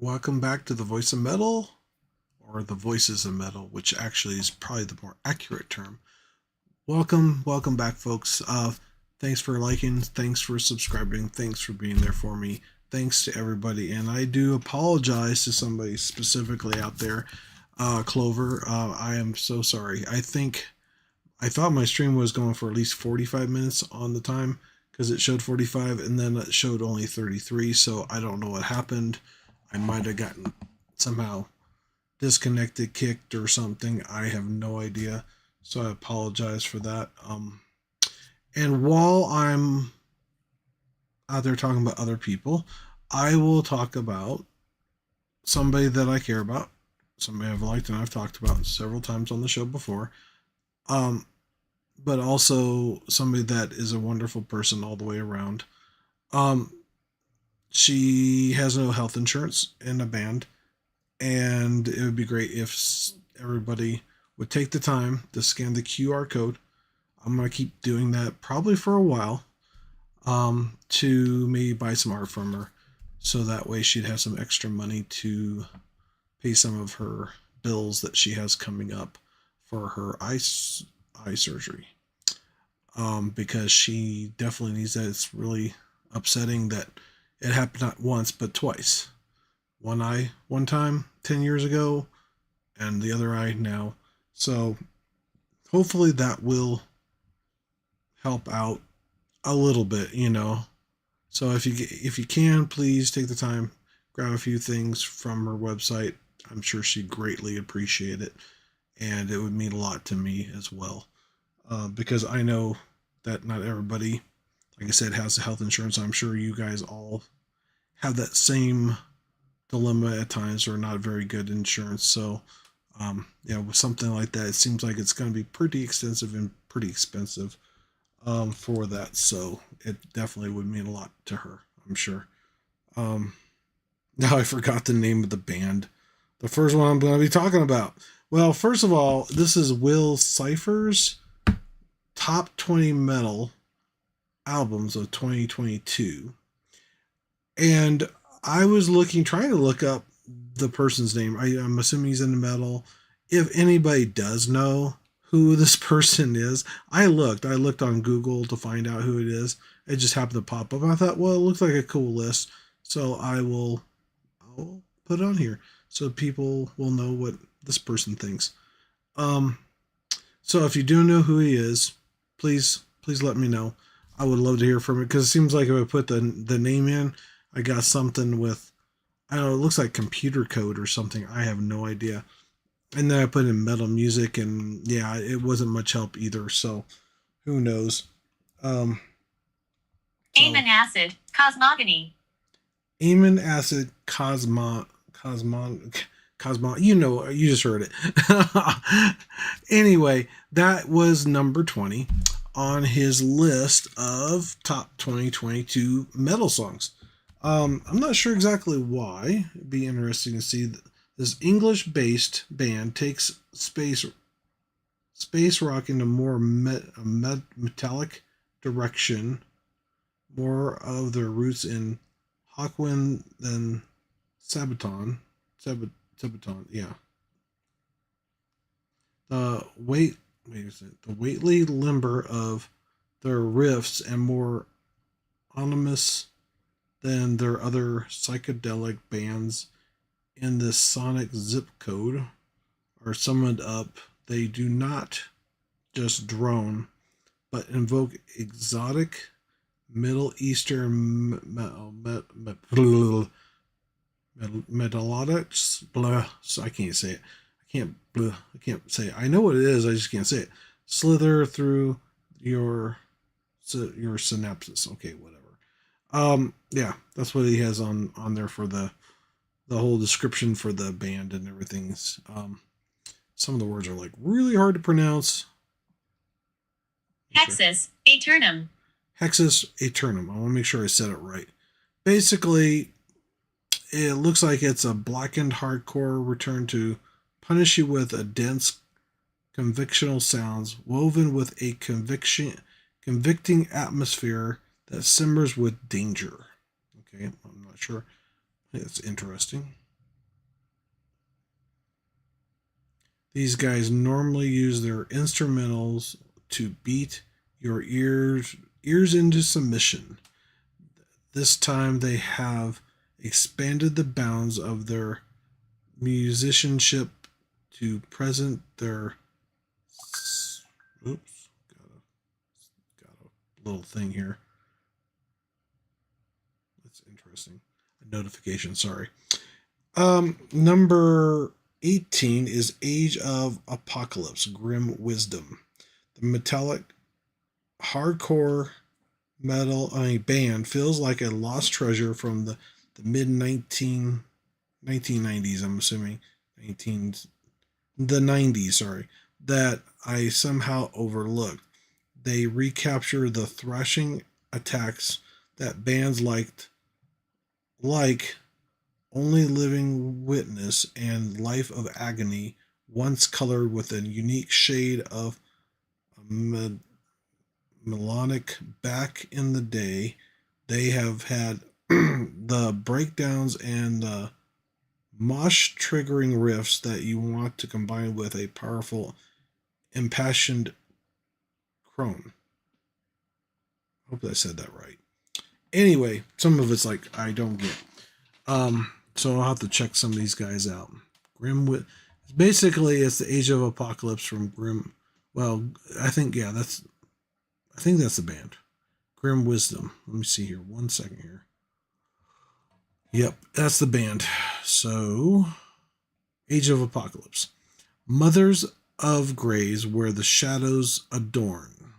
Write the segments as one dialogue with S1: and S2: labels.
S1: Welcome back to the Voice of Metal, or the Voices of Metal, which actually is probably the more accurate term. Welcome back, folks. Thanks for liking, thanks for subscribing, thanks for being there for me. Thanks to everybody, and I do apologize to somebody specifically out there, Clover. I am so sorry. I thought my stream was going for at least 45 minutes on the time because it showed 45 and then it showed only 33. So I don't know what happened. I might have gotten somehow disconnected, kicked, or something. I have no idea. So I apologize for that. And while I'm out there talking about other people, I will talk about somebody that I care about, somebody I've liked and I've talked about several times on the show before. Um, but also somebody that is a wonderful person all the way around. Um, she has no health insurance in a band, and it would be great if everybody would take the time to scan the QR code. I'm going to keep doing that probably for a while, to maybe buy some art from her, so that way she'd have some extra money to pay some of her bills that she has coming up for her eye surgery. Because she definitely needs that. It's really upsetting that it happened not once but twice. One eye one time 10 years ago, and the other eye now. So hopefully that will help out a little bit, you know. So if you can, please take the time, grab a few things from her website. I'm sure she'd greatly appreciate it, and it would mean a lot to me as well, because I know that not everybody, like I said, has health insurance. I'm sure you guys all have that same dilemma at times, or not very good insurance. So, with something like that, it seems like it's going to be pretty extensive and pretty expensive, for that. So it definitely would mean a lot to her, I'm sure. Um, Now I forgot the name of the band. The first one I'm going to be talking about. Well, first of all, this is Wil Cifer's top 20 metal albums of 2022. And I was trying to look up the person's name. I'm assuming he's in the metal. If anybody does know who this person is, I looked on Google to find out who it is. It just happened to pop up. I thought, well, it looks like a cool list, so I'll put it on here so people will know what this person thinks. So if you do know who he is, please let me know. I would love to hear from it, because it seems like if I put the name in, I got something with, I don't know, it looks like computer code or something. I have no idea. And then I put in metal music, and yeah, it wasn't much help either. So who knows?
S2: Amon acid, cosmogony.
S1: Amon acid, you just heard it. Anyway, that was number 20 on his list of top 2022 metal songs. I'm not sure exactly why. It'd be interesting to see this English-based band takes space rock in a more metallic direction, more of their roots in Hawkwind than Sabaton. Sabaton, yeah. The weighty limber of their riffs, and more ominous than their other psychedelic bands in this sonic zip code, are summoned up. They do not just drone, but invoke exotic Middle Eastern melodics. Blah. So I can't say it. I can't say it. I know what it is. I just can't say it. Slither through your synapses. Okay, whatever. Yeah, that's what he has on there for the whole description for the band and everything. Some of the words are like really hard to pronounce.
S2: Hexus Aeternum.
S1: Hexus Aeternum. I want to make sure I said it right. Basically, it looks like it's a blackened hardcore return to punish you with a dense convictional sounds woven with a convicting atmosphere that simmers with danger. Okay, I'm not sure. It's interesting. These guys normally use their instrumentals to beat your ears into submission. This time they have expanded the bounds of their musicianship to present their oops, got a little thing here. That's interesting. A notification, sorry. Number 18 is Age of Apocalypse, Grim Wisdom. The metallic hardcore band feels like a lost treasure from the mid 1990s, I'm assuming. The 90s, sorry, that I somehow overlooked. They recapture the thrashing attacks that bands like Only Living Witness and Life of Agony, once colored with a unique shade of melodic back in the day. They have had the breakdowns and the mosh triggering riffs that you want to combine with a powerful, impassioned crone. Hope I said that right. Anyway, some of it's like I don't get. So I'll have to check some of these guys out. Basically it's the Age of Apocalypse from Grim. Well, I think that's the band. Grim Wisdom. Let me see here. 1 second here. Yep, that's the band. So, Age of Apocalypse. Mothers of Grays where the shadows adorn.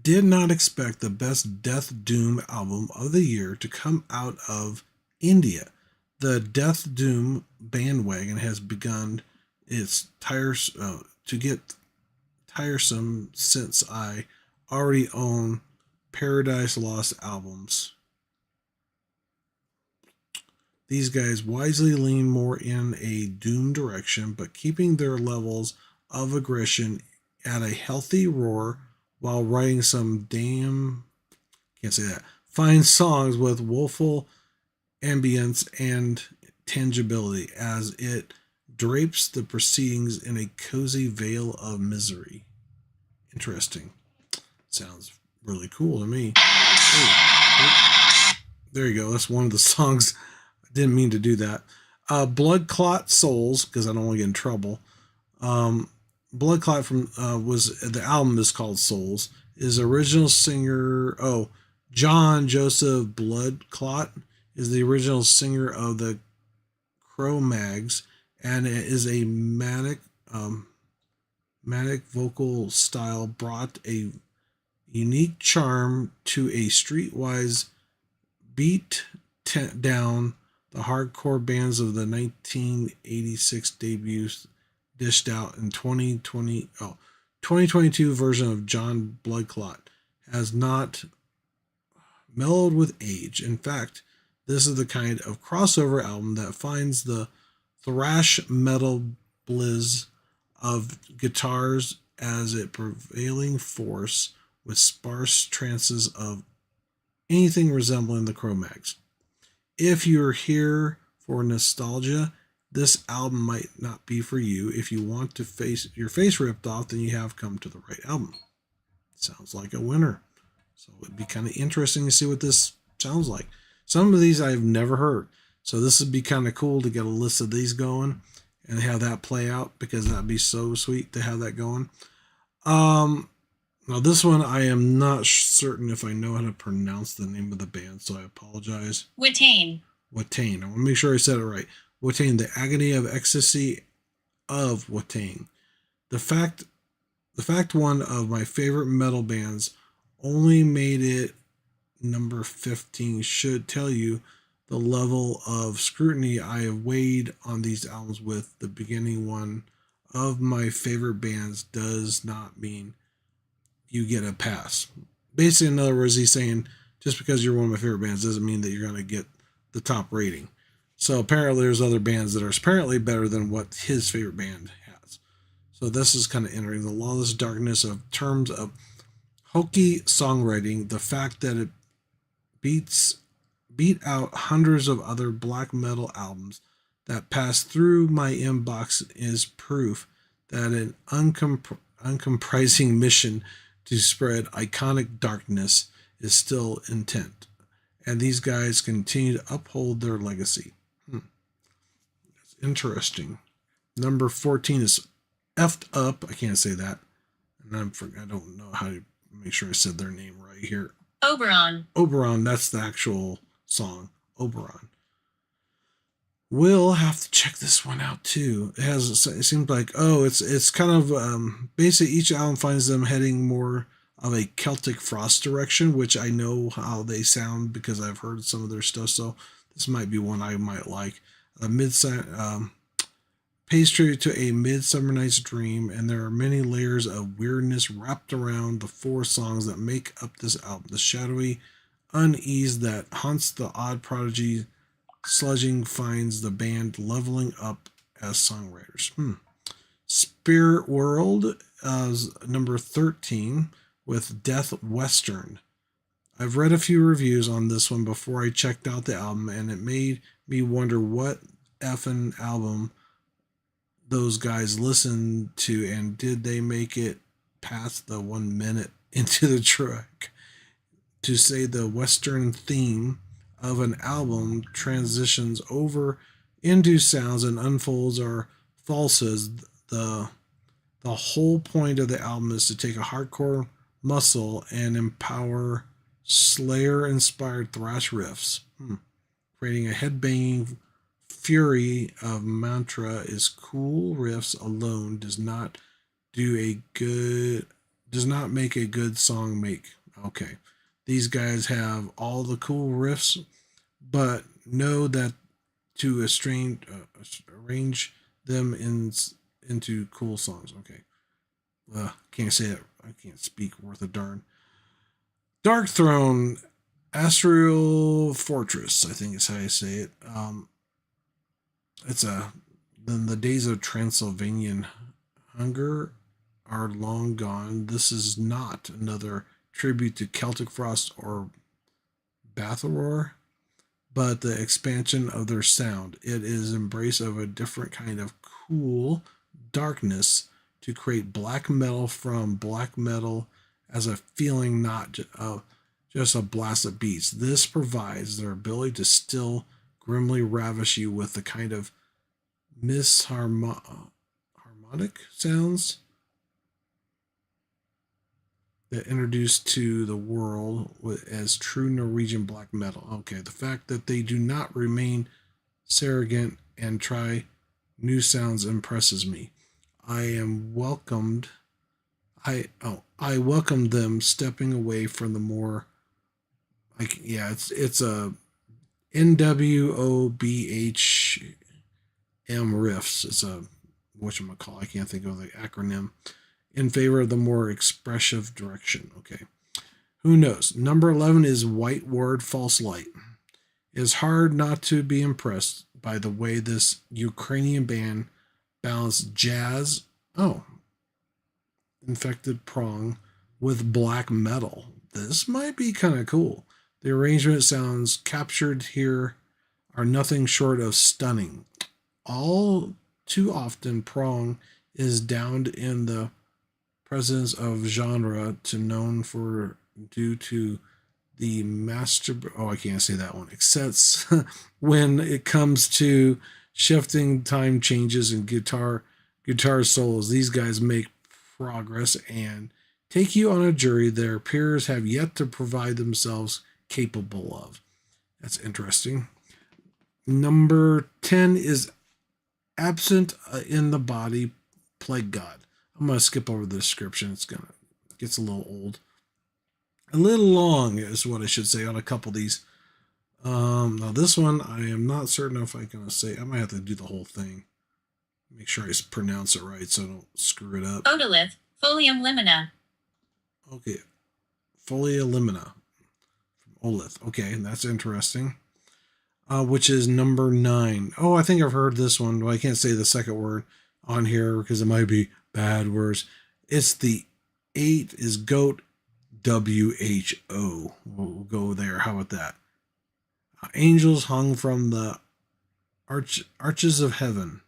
S1: Did not expect the best Death Doom album of the year to come out of India. The Death Doom bandwagon has begun its to get tiresome since I already own Paradise Lost albums. These guys wisely lean more in a doom direction, but keeping their levels of aggression at a healthy roar while writing some fine songs with woeful ambience and tangibility as it drapes the proceedings in a cozy veil of misery. Interesting. Sounds really cool to me. There you go. That's one of the songs. I didn't mean to do that. Blood Clot Souls, because I don't want to get in trouble. Blood Clot was the album is called Souls. Is original singer John Joseph Blood Clot is the original singer of the Cro-Mags, and it is a manic vocal style brought a unique charm to a streetwise beat down the hardcore bands of the 1986 debuts dished out in 2022 version of John Bloodclot has not mellowed with age. In fact, this is the kind of crossover album that finds the thrash metal blizz of guitars as a prevailing force with sparse trances of anything resembling the Cro-Mags. If you're here for nostalgia, this album might not be for you. If you want to your face ripped off, then you have come to the right album. Sounds like a winner. So it'd be kind of interesting to see what this sounds like. Some of these I've never heard. So this would be kind of cool to get a list of these going and have that play out, because that'd be so sweet to have that going. Now this one I am not certain if I know how to pronounce the name of the band, so I apologize.
S2: Watain.
S1: I want to make sure I said it right. Watain, the agony of ecstasy of Watain. The fact one of my favorite metal bands only made it number 15 should tell you the level of scrutiny I have weighed on these albums with. The beginning one of my favorite bands does not mean you get a pass. Basically, in other words, he's saying just because you're one of my favorite bands doesn't mean that you're going to get the top rating. So apparently there's other bands that are apparently better than what his favorite band has. So this is kind of entering the lawless darkness of terms of hokey songwriting, the fact that it beat out hundreds of other black metal albums that passed through my inbox is proof that an uncompromising mission to spread iconic darkness is still intent. And these guys continue to uphold their legacy. That's interesting. Number 14 is effed up. I can't say that. And I don't know how to make sure I said their name right here.
S2: Oberon.
S1: Oberon, that's the actual song. Oberon. We'll have to check this one out too. It seems like it's kind of basically each album finds them heading more of a Celtic Frost direction, which I know how they sound because I've heard some of their stuff. So this might be one I might like. A pays tribute to a Midsummer Night's Dream, and there are many layers of weirdness wrapped around the 4 songs that make up this album. The shadowy unease that haunts the odd prodigy sludging finds the band leveling up as songwriters. Spirit World is number 13 with Death Western. I've read a few reviews on this one before I checked out the album, and it made me wonder what effing album those guys listened to, and did they make it past the 1 minute into the track. To say the Western theme of an album transitions over into sounds and unfolds are falsehoods. The whole point of the album is to take a hardcore muscle and empower Slayer-inspired thrash riffs. Creating a headbanging fury of mantra is cool riffs alone does not make a good song make. Okay. These guys have all the cool riffs, but know that to arrange them into cool songs. Okay. Can't say it. I can't speak worth a darn. Dark Throne, Astral Fortress, I think is how you say it. Then the days of Transylvanian hunger are long gone. This is not another tribute to Celtic Frost or Bathoor, but the expansion of their sound. It is embrace of a different kind of cool darkness to create black metal from black metal as a feeling, not just a blast of beats. This provides their ability to still grimly ravish you with the kind of harmonic sounds that introduced to the world as true Norwegian black metal. Okay, the fact that they do not remain surrogate and try new sounds impresses me. I welcomed them stepping away from the more it's a NWOBHM riffs. It's a whatchamacallit, I can't think of the acronym, in favor of the more expressive direction. Okay. Who knows? Number 11 is White Word False Light. It is hard not to be impressed by the way this Ukrainian band balanced jazz, infected prong, with black metal. This might be kind of cool. The arrangement sounds captured here are nothing short of stunning. All too often, prong is downed in the presence of genre to known for due to the master. I can't say that one. Except when it comes to shifting time changes and guitar solos, these guys make progress and take you on a journey their peers have yet to provide themselves capable of. That's interesting. Number 10 is Absent in the Body, Plague God. I'm going to skip over the description. Gets a little old. A little long is what I should say on a couple of these. Now this one, I am not certain if I can say. I might have to do the whole thing. Make sure I pronounce it right so I don't screw it up.
S2: Odolith, Folium Limina.
S1: Okay. Folia Limina. Olith. Okay, that's interesting. Which is number 9. Oh, I think I've heard this one, but I can't say the second word on here because it might be bad words. It's the 8 is goat, WHO. We'll go there. How about that? Angels hung from the Arches of Heaven.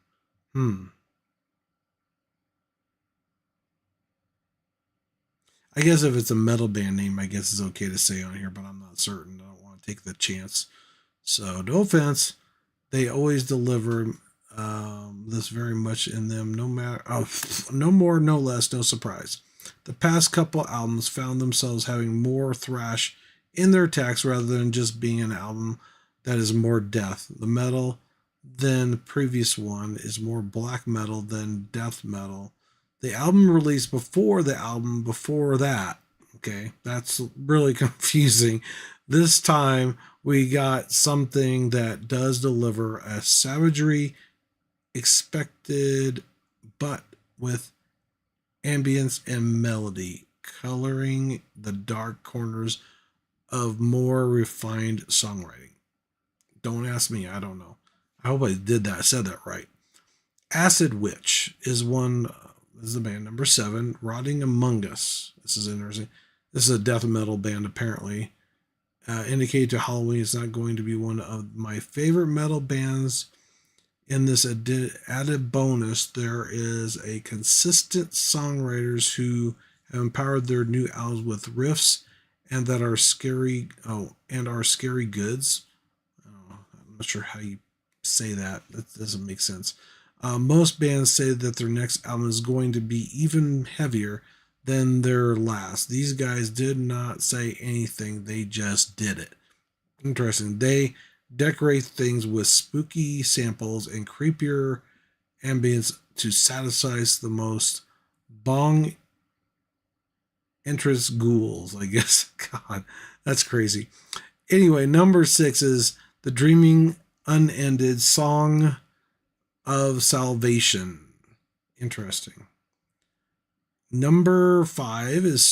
S1: I guess if it's a metal band name, I guess it's okay to say on here, but I'm not certain. I don't want to take the chance. So, no offense. They always deliver this very much in them, no matter, no more, no less, no surprise. The past couple albums found themselves having more thrash in their attacks rather than just being an album that is more death. The metal than the previous one is more black metal than death metal. The album released before the album before that. Okay, that's really confusing. This time we got something that does deliver a savagery expected, but with ambience and melody, coloring the dark corners of more refined songwriting. Don't ask me, I don't know. I hope I did that. I said that right. Acid Witch is one. This is the band number 7. Rotting Among Us. This is interesting. This is a death metal band apparently. Indicated to Halloween is not going to be one of my favorite metal bands. In this added bonus, there is a consistent songwriters who have empowered their new albums with riffs and that are scary. And are scary goods. I'm not sure how you say that. That doesn't make sense. Most bands say that their next album is going to be even heavier than their last. These guys did not say anything, they just did it. Interesting. They decorate things with spooky samples and creepier ambience to satisfy the most bong interest ghouls, I guess. God, that's crazy. Anyway, number 6 is The Dreaming Unended Song of Salvation. Interesting. Number 5 is